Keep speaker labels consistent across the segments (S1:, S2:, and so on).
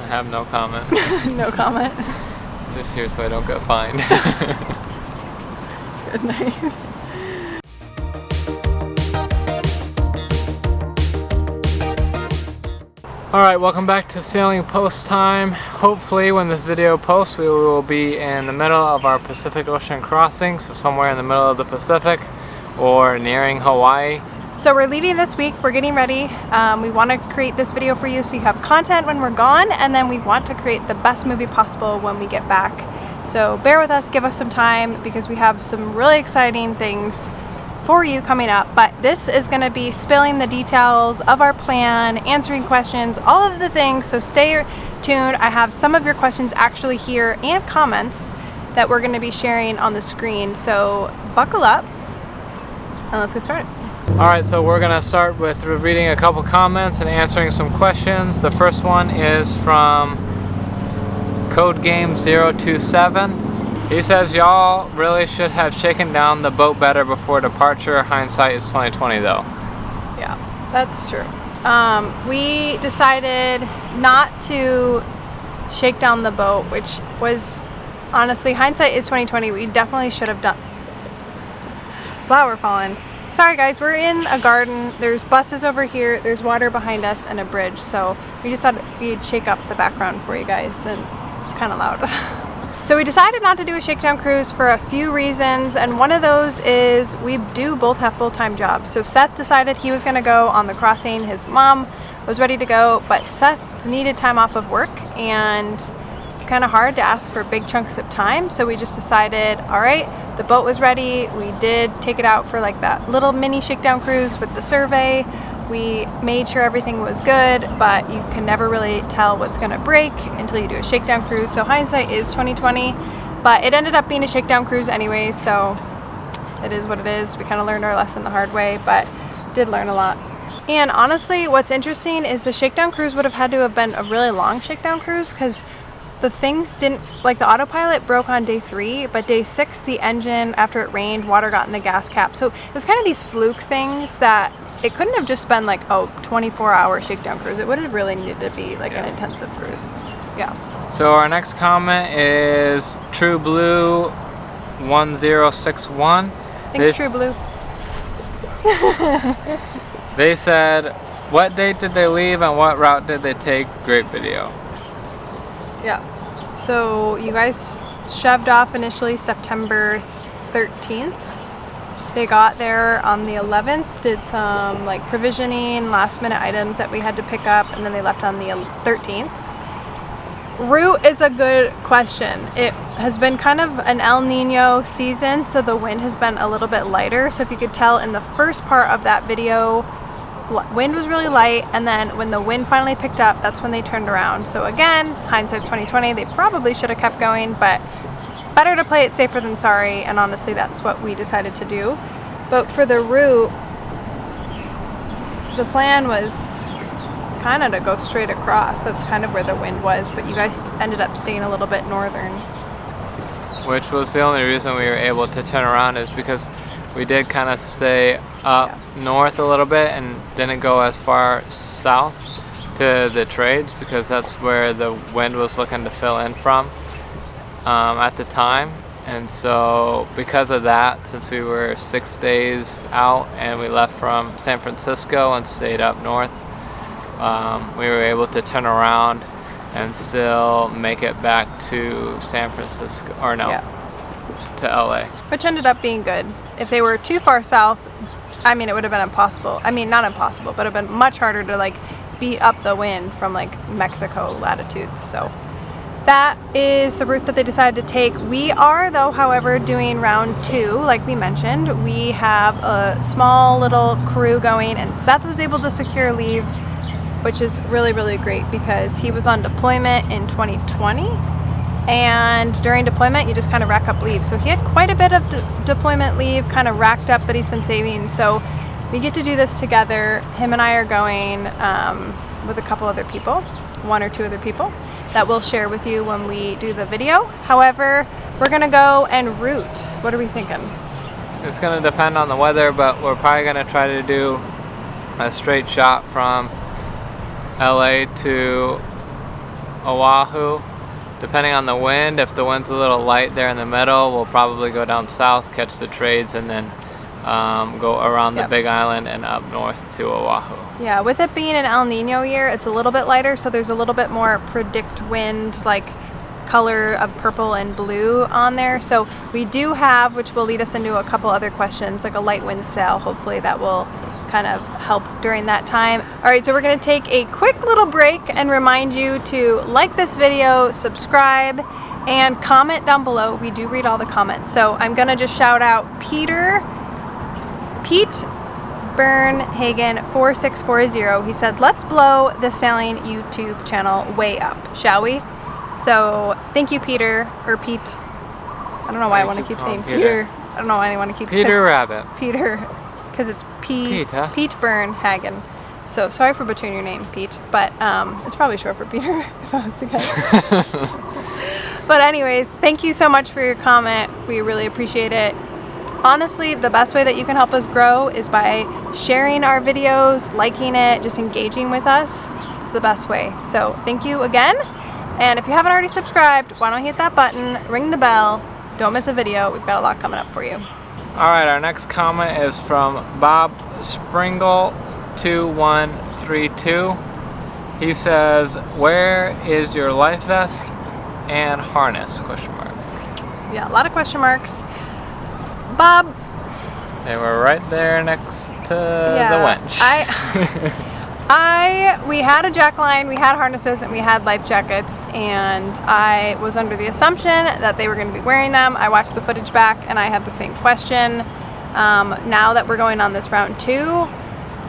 S1: have no comment.
S2: No comment.
S1: Just here so I don't get fined.
S2: Good night.
S1: Alright, welcome back to sailing post time. Hopefully when this video posts we will be in the middle of our Pacific Ocean crossing, so somewhere in the middle of the Pacific or nearing Hawaii.
S2: So we're leaving this week, we're getting ready. We want to create this video for you so you have content when we're gone, and then we want to create the best movie possible when we get back. So bear with us, give us some time, because we have some really exciting things for you coming up. But this is going to be spilling the details of our plan, answering questions, all of the things, so stay tuned. I have some of your questions actually here and comments that we're going to be sharing on the screen, so buckle up and let's get started.
S1: Alright, so we're going to start with reading a couple comments and answering some questions. The first one is from CodeGame027. He says, y'all really should have shaken down the boat better before departure. Hindsight is 2020 though.
S2: Yeah, that's true. We decided not to shake down the boat, which was, honestly, hindsight is 2020. We definitely should have done. Flower falling. Sorry guys, we're in a garden. There's buses over here, there's water behind us, and a bridge. So we just thought we'd shake up the background for you guys, and it's kind of loud. So we decided not to do a shakedown cruise for a few reasons, and one of those is we do both have full-time jobs. So Seth decided he was going to go on the crossing. His mom was ready to go, but Seth needed time off of work, and it's kind of hard to ask for big chunks of time. So we just decided, all right, the boat was ready. We did take it out for like that little mini shakedown cruise with the survey. We made sure everything was good, but you can never really tell what's gonna break until you do a shakedown cruise. So hindsight is 2020, but it ended up being a shakedown cruise anyway, so it is what it is. We kind of learned our lesson the hard way, but did learn a lot. And honestly, what's interesting is the shakedown cruise would have had to have been a really long shakedown cruise, because the things didn't, like the autopilot broke on day 3, but day 6, the engine, after it rained, water got in the gas cap. So it was kind of these fluke things that it couldn't have just been like, oh, 24-hour shakedown cruise. It would have really needed to be like an intensive cruise. Yeah.
S1: So our next comment is True Blue 1061.
S2: Thanks, True Blue.
S1: They said, what date did they leave and what route did they take? Great video.
S2: Yeah, so you guys shoved off initially September 13th. They got there on the 11th, did some like provisioning, last minute items that we had to pick up, and then they left on the 13th. Route is a good question. It has been kind of an El Nino season, so the wind has been a little bit lighter. So if you could tell in the first part of that video, wind was really light, and then when the wind finally picked up, that's when they turned around. So again, hindsight's 2020. They probably should have kept going, but better to play it safer than sorry, and honestly that's what we decided to do. But for the route, the plan was kind of to go straight across. That's kind of where the wind was, but you guys ended up staying a little bit northern. Which
S1: was the only reason we were able to turn around, is because we did kind of stay up north a little bit and didn't go as far south to the trades, because that's where the wind was looking to fill in from at the time. And so because of that, since we were 6 days out and we left from San Francisco and stayed up north, we were able to turn around and still make it back to San Francisco, or no, to LA. Which
S2: ended up being good. If they were too far south, I mean, it would have been impossible. I mean, not impossible, but it would have been much harder to like beat up the wind from like Mexico latitudes. So that is the route that they decided to take. We are, though, however, doing round 2, like we mentioned. We have a small little crew going, and Seth was able to secure leave, which is really, really great, because he was on deployment in 2020. And during deployment, you just kind of rack up leave. So he had quite a bit of deployment leave kind of racked up that he's been saving. So we get to do this together. Him and I are going with a couple other people, 1 or 2 other people, that we'll share with you when we do the video. However, we're gonna go and route. What are we thinking?
S1: It's gonna depend on the weather, but we're probably gonna try to do a straight shot from LA to Oahu. Depending on the wind, if the wind's a little light there in the middle, we'll probably go down south, catch the trades, and then go around the Big Island and up north to Oahu.
S2: Yeah, with it being an El Nino year, it's a little bit lighter, so there's a little bit more predict wind, like color of purple and blue on there. So we do have, which will lead us into a couple other questions, like a light wind sail. Hopefully that will kind of help during that time. All right, so we're gonna take a quick little break and remind you to like this video, subscribe, and comment down below. We do read all the comments. So I'm gonna just shout out Pete Bernhagen 4640. He said, let's blow the sailing YouTube channel way up, shall we? So thank you, Peter, or Pete. I don't know why I want to keep saying Peter. I don't know why I want to keep
S1: Peter Rabbit.
S2: Peter, because it's Pete Bernhagen. So sorry for butchering your name, Pete, but it's probably short for Peter if I was to guess. But anyways, thank you so much for your comment. We really appreciate it. Honestly, the best way that you can help us grow is by sharing our videos, liking it, just engaging with us. It's the best way. So thank you again. And if you haven't already subscribed, why don't you hit that button, ring the bell, don't miss a video. We've got a lot coming up for you.
S1: All right, our next comment is from Bob Springle 2132. He says, where is your life vest and harness? Question mark.
S2: Yeah, a lot of question marks. Bob.
S1: They were right there next to the winch.
S2: We had a jack line, we had harnesses, and we had life jackets, and I was under the assumption that they were going to be wearing them. I watched the footage back, and I had the same question. Now that we're going on this round 2,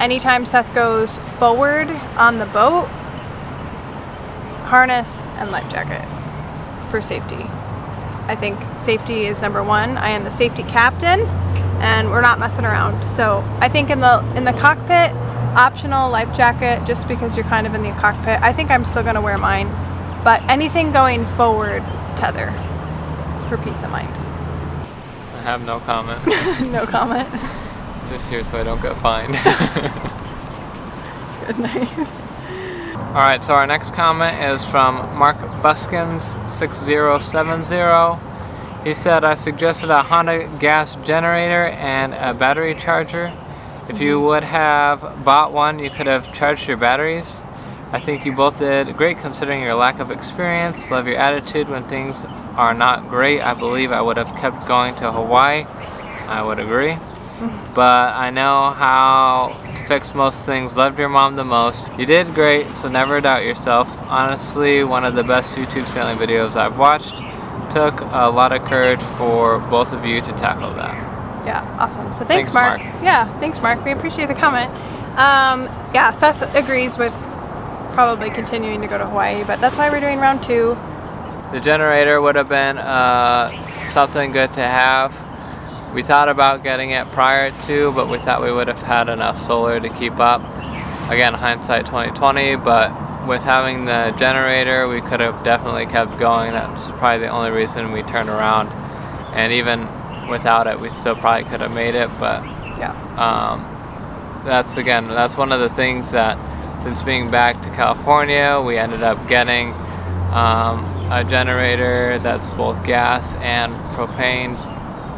S2: anytime Seth goes forward on the boat, harness and life jacket for safety. I think safety is number 1. I am the safety captain, and we're not messing around. So I think in the cockpit, optional life jacket, just because you're kind of in the cockpit. I think I'm still going to wear mine, but anything going forward, tether for peace of mind.
S1: I have no comment.
S2: No comment.
S1: Just here so I don't get fined.
S2: Good night.
S1: All right, so our next comment is from Mark Buskins 6070. He said, I suggested a Honda gas generator and a battery charger. If you would have bought one, you could have charged your batteries. I think you both did great considering your lack of experience. Love your attitude when things are not great. I believe I would have kept going to Hawaii. I would agree. But I know how to fix most things. Loved your mom the most. You did great, so never doubt yourself. Honestly, one of the best YouTube sailing videos I've watched. Took a lot of courage for both of you to tackle that.
S2: Yeah, awesome. So thanks, Mark. Yeah, thanks, Mark. We appreciate the comment. Yeah, Seth agrees with probably continuing to go to Hawaii, but that's why we're doing round 2.
S1: The generator would have been something good to have. We thought about getting it prior to, but we thought we would have had enough solar to keep up. Again, hindsight 2020, but with having the generator, we could have definitely kept going. That's probably the only reason we turned around. And even without it, we still probably could have made it, but
S2: yeah.
S1: That's one of the things that, since being back to California, we ended up getting a generator that's both gas and propane.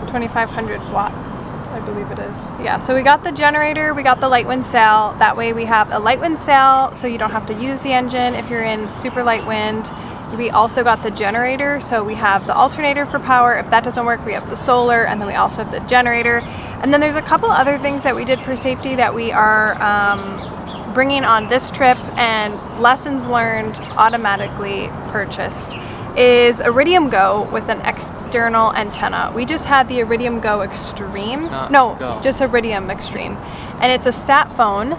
S1: 2,500
S2: watts, I believe it is. Yeah, so we got the generator, we got the light wind sail. That way we have a light wind sail, so you don't have to use the engine if you're in super light wind. We also got the generator, so we have the alternator for power. If that doesn't work, we have the solar, and then we also have the generator. And then there's a couple other things that we did for safety that we are bringing on this trip, and lessons learned automatically purchased is Iridium Go with an external antenna. We just had the Iridium Go Extreme. Just Iridium Extreme. And it's a sat phone.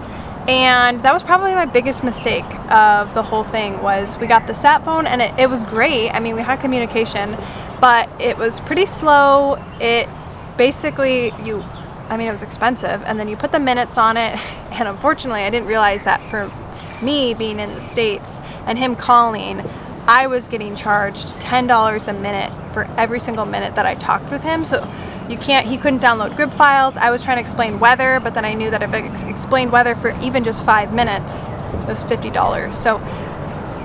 S2: And that was probably my biggest mistake of the whole thing, was we got the sat phone and it was great. I mean, we had communication, but it was pretty slow. It basically, it was expensive, and then you put the minutes on it, and unfortunately I didn't realize that for me being in the States and him calling, I was getting charged $10 a minute for every single minute that I talked with him. So he couldn't download grid files. I was trying to explain weather, but then I knew that if I explained weather for even just 5 minutes, it was $50. So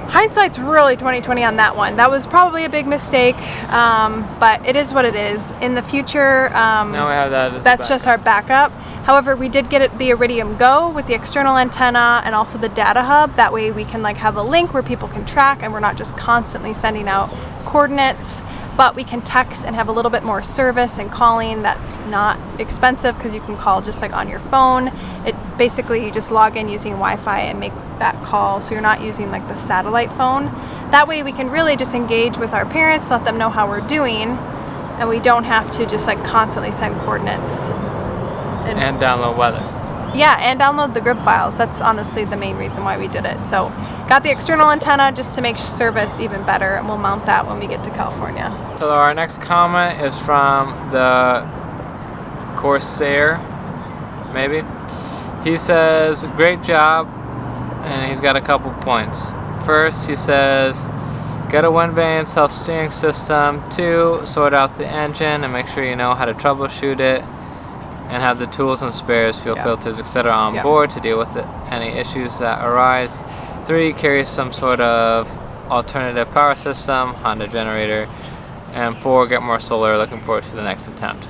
S2: hindsight's really 2020 on that one. That was probably a big mistake, but it is what it is. In the future,
S1: now we have that as
S2: that's just our backup. However, we did get the Iridium Go with the external antenna and also the data hub. That way we can like have a link where people can track and we're not just constantly sending out coordinates, but we can text and have a little bit more service and calling that's not expensive because you can call just like on your phone. It basically, you just log in using Wi-Fi and make that call, so you're not using like the satellite phone. That way we can really just engage with our parents, let them know how we're doing, and we don't have to just like constantly send coordinates.
S1: And download weather.
S2: Yeah, and download the grid files. That's honestly the main reason why we did it. So got the external antenna just to make service even better, and we'll mount that when we get to California.
S1: So our next comment is from the Corsair, maybe. He says, great job, and he's got a couple points. First, he says, get a wind vane self-steering system. 2, sort out the engine and make sure you know how to troubleshoot it, and have the tools and spares, fuel filters, etc. on board to deal with any issues that arise. 3, carry some sort of alternative power system, Honda generator. And 4, get more solar. Looking forward to the next attempt.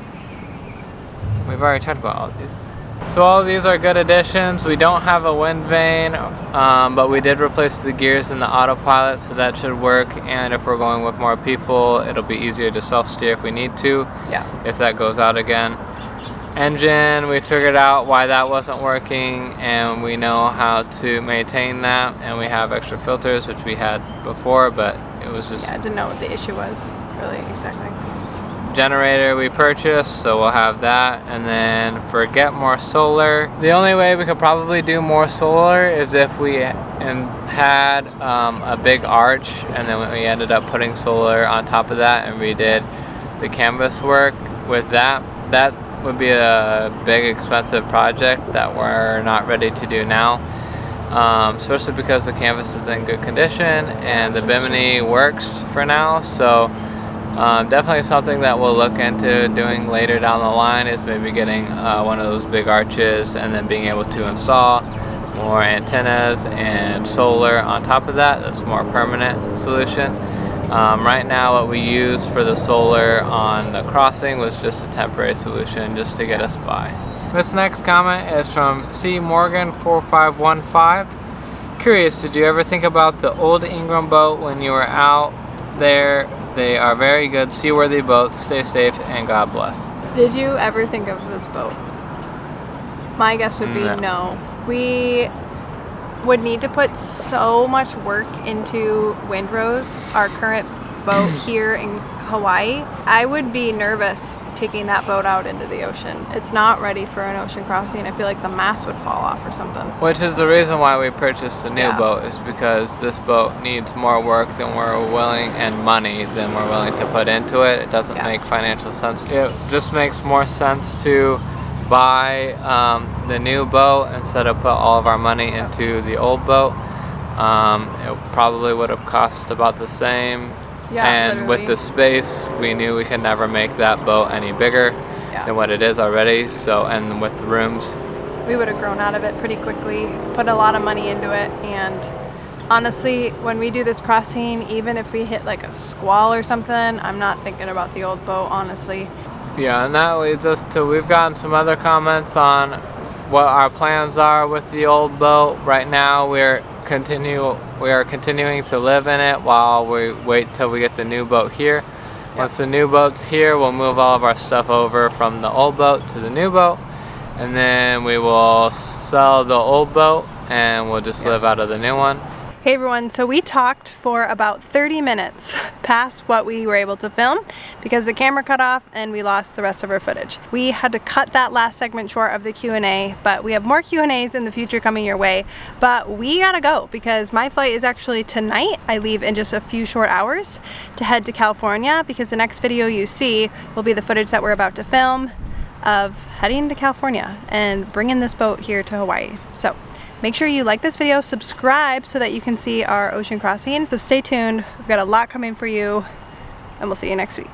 S1: We've already talked about all of these. So all of these are good additions. We don't have a wind vane, but we did replace the gears in the autopilot, so that should work. And if we're going with more people, it'll be easier to self-steer if we need to, if that goes out again. Engine, we figured out why that wasn't working, and we know how to maintain that, and we have extra filters, which we had before, but it was just...
S2: Yeah, I didn't know what the issue was, really, exactly.
S1: Generator we purchased, so we'll have that. And then for get more solar, the only way we could probably do more solar is if we had a big arch, and then we ended up putting solar on top of that and redid the canvas work with that. That would be a big expensive project that we're not ready to do now, especially because the canvas is in good condition and the bimini works for now. So definitely something that we'll look into doing later down the line is maybe getting one of those big arches and then being able to install more antennas and solar on top of that. That's a more permanent solution. Right now what we use for the solar on the crossing was just a temporary solution just to get us by. This next comment is from C. Morgan 4515. Curious, did you ever think about the old Ingram boat when you were out there? They are very good, seaworthy boats. Stay safe and God bless.
S2: Did you ever think of this boat? My guess would be no. We would need to put so much work into Windrose, our current boat here in Hawaii. I would be nervous taking that boat out into the ocean. It's not ready for an ocean crossing. I feel like the mast would fall off or something.
S1: Which is the reason why we purchased a new boat, is because this boat needs more work than we're willing, and money than we're willing to put into it. It doesn't make financial sense. It just makes more sense to buy the new boat instead of put all of our money into the old boat. It probably would have cost about the same. And literally, with the space, we knew we could never make that boat any bigger than what it is already. So, and with the rooms,
S2: we would have grown out of it pretty quickly, put a lot of money into it. And honestly, when we do this crossing, even if we hit like a squall or something, I'm not thinking about the old boat, honestly.
S1: Yeah, and that leads us to, we've gotten some other comments on what our plans are with the old boat. Right now we are continuing to live in it while we wait till we get the new boat here. Once the new boat's here, we'll move all of our stuff over from the old boat to the new boat, and then we will sell the old boat and we'll just live out of the new one.
S2: Hey everyone, so we talked for about 30 minutes past what we were able to film because the camera cut off and we lost the rest of our footage. We had to cut that last segment short of the Q&A, but we have more Q&As in the future coming your way. But we gotta go because my flight is actually tonight. I leave in just a few short hours to head to California because the next video you see will be the footage that we're about to film of heading to California and bringing this boat here to Hawaii. So make sure you like this video, subscribe so that you can see our ocean crossing. So stay tuned, we've got a lot coming for you, and we'll see you next week.